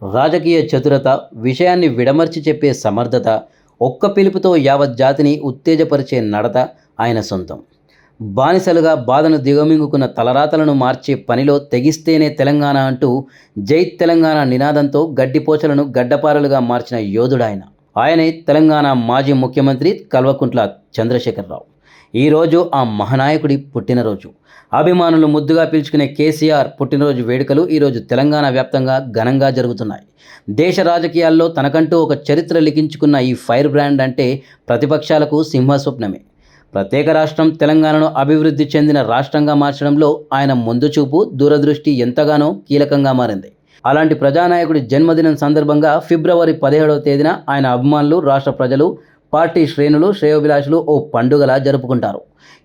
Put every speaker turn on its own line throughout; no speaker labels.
రాజకీయ చతురత, విషయాన్ని విడమర్చి చెప్పే సమర్థత, ఒక్క పిలుపుతో యావత్ జాతిని ఉత్తేజపరిచే నడత ఆయన సొంతం. బానిసలుగా బాధను దిగమింగుకున్న తలరాతలను మార్చే పనిలో తెగిస్తేనే తెలంగాణ అంటూ జై తెలంగాణ నినాదంతో గడ్డిపోచలను గడ్డపారలుగా మార్చిన యోధుడాయన. ఆయనే తెలంగాణ మాజీ ముఖ్యమంత్రి కల్వకుంట్ల చంద్రశేఖరరావు. ఈరోజు ఆ మహానాయకుడి పుట్టినరోజు. అభిమానులు ముద్దుగా పిలుచుకునే కేసీఆర్ పుట్టినరోజు వేడుకలు ఈరోజు తెలంగాణ వ్యాప్తంగా ఘనంగా జరుగుతున్నాయి. దేశ రాజకీయాల్లో తనకంటూ ఒక చరిత్ర లిఖించుకున్న ఈ ఫైర్ బ్రాండ్ అంటే ప్రతిపక్షాలకు సింహస్వప్నమే. ప్రత్యేక రాష్ట్రం తెలంగాణను అభివృద్ధి చెందిన రాష్ట్రంగా మార్చడంలో ఆయన ముందుచూపు, దూరదృష్టి ఎంతగానో కీలకంగా మారింది. అలాంటి ప్రజానాయకుడి జన్మదినం సందర్భంగా ఫిబ్రవరి 17వ తేదీన ఆయన అభిమానులు, రాష్ట్ర ప్రజలు, పార్టీ శ్రేణులు, శ్రేయోభిలాషులు ఓ పండుగలా జరుపుకుంటారు.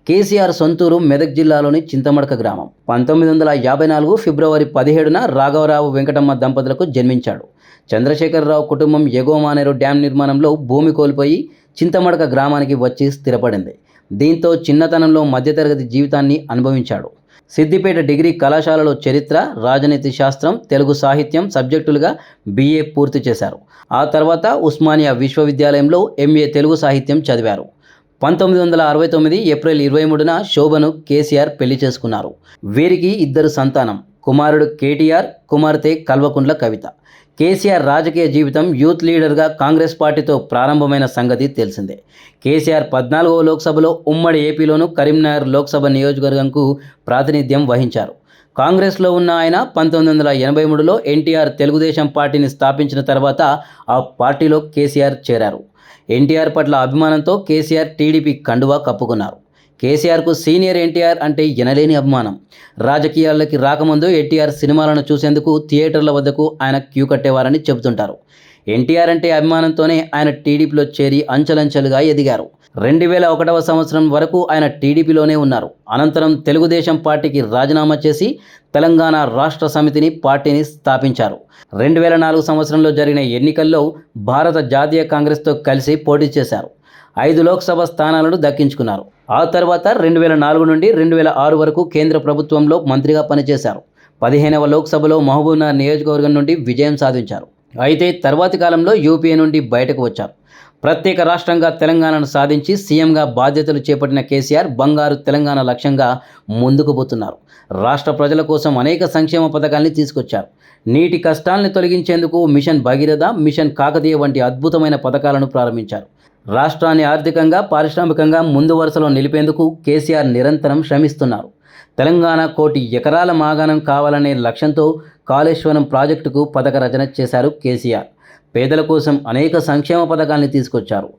కేసీఆర్ సొంతూరు మెదక్ జిల్లాలోని చింతమడక గ్రామం. 1954 ఫిబ్రవరి 17న రాఘవరావు వెంకటమ్మ దంపతులకు జన్మించాడు. చంద్రశేఖరరావు కుటుంబం ఎగువమానేరు డ్యాం నిర్మాణంలో భూమి కోల్పోయి చింతమడక గ్రామానికి వచ్చి స్థిరపడింది. దీంతో చిన్నతనంలో మధ్యతరగతి జీవితాన్ని అనుభవించాడు. సిద్దిపేట డిగ్రీ కళాశాలలో చరిత్ర, రాజనీతి శాస్త్రం, తెలుగు సాహిత్యం సబ్జెక్టులుగా BA పూర్తి చేశారు. ఆ తర్వాత ఉస్మానియా విశ్వవిద్యాలయంలో MA తెలుగు సాహిత్యం చదివారు. 1969 ఏప్రిల్ 23న శోభను కేసీఆర్ పెళ్లి చేసుకున్నారు. వీరికి 2 సంతానం. కుమారుడు KTR, కుమార్తె కల్వకుంట్ల కవిత. కేసీఆర్ రాజకీయ జీవితం యూత్ లీడర్గా కాంగ్రెస్ పార్టీతో ప్రారంభమైన సంగతి తెలిసిందే. కేసీఆర్ 14వ లోక్సభలో ఉమ్మడి ఏపీలోను కరీంనగర్ లోక్సభ నియోజకవర్గంకు ప్రాతినిధ్యం వహించారు. కాంగ్రెస్లో ఉన్న ఆయన 1983లో NTR తెలుగుదేశం పార్టీని స్థాపించిన తర్వాత ఆ పార్టీలో కేసీఆర్ చేరారు. NTR పట్ల అభిమానంతో కేసీఆర్ TDP కండువా కప్పుకున్నారు. కేసీఆర్కు సీనియర్ NTR అంటే ఎనలేని అభిమానం. రాజకీయాల్లోకి రాకముందు NTR సినిమాలను చూసేందుకు థియేటర్ల వద్దకు ఆయన క్యూ కట్టేవారని చెబుతుంటారు. NTR అంటే అభిమానంతోనే ఆయన TDPలో చేరి అంచెలంచెలుగా ఎదిగారు. 2001వ సంవత్సరం వరకు ఆయన TDPలోనే ఉన్నారు. అనంతరం తెలుగుదేశం పార్టీకి రాజీనామా చేసి తెలంగాణ రాష్ట్ర సమితిని పార్టీని స్థాపించారు. 2004 సంవత్సరంలో జరిగిన ఎన్నికల్లో భారత జాతీయ కాంగ్రెస్తో కలిసి పోటీ చేశారు. 5 లోక్సభ స్థానాలను దక్కించుకున్నారు. ఆ తర్వాత 2004 నుండి 2006 వరకు కేంద్ర ప్రభుత్వంలో మంత్రిగా పనిచేశారు. 15వ లోక్సభలో మహబూబ్నగర్ నియోజకవర్గం నుండి విజయం సాధించారు. అయితే తర్వాతి కాలంలో UPA నుండి బయటకు వచ్చారు. ప్రత్యేక రాష్ట్రంగా తెలంగాణను సాధించి సీఎంగా బాధ్యతలు చేపట్టిన కేసీఆర్ బంగారు తెలంగాణ లక్ష్యంగా ముందుకు పోతున్నారు. రాష్ట్ర ప్రజల కోసం అనేక సంక్షేమ పథకాల్ని తీసుకొచ్చారు. నీటి కష్టాల్ని తొలగించేందుకు మిషన్ భగీరథ, మిషన్ కాకతీయ వంటి అద్భుతమైన పథకాలను ప్రారంభించారు. రాష్ట్రాన్ని ఆర్థికంగా, పారిశ్రామికంగా ముందు వరుసలో నిలిపేందుకు కేసీఆర్ నిరంతరం శ్రమిస్తున్నారు. తెలంగాణ 1 కోటి ఎకరాల మాగాణం కావాలనే లక్ష్యంతో కాళేశ్వరం ప్రాజెక్టుకు పథక రచన చేశారు కేసీఆర్. పేదల కోసం అనేక సంక్షేమ పథకాల్ని తీసుకొచ్చారు.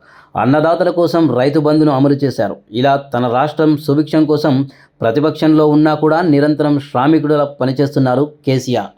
అన్నదాతల కోసం రైతు బంధును అమలు చేశారు. ఇలా తన రాష్ట్రం సుభిక్షం కోసం ప్రతిపక్షంలో ఉన్నా కూడా నిరంతరం శ్రామికుడులా పనిచేస్తున్నారు కేసీఆర్.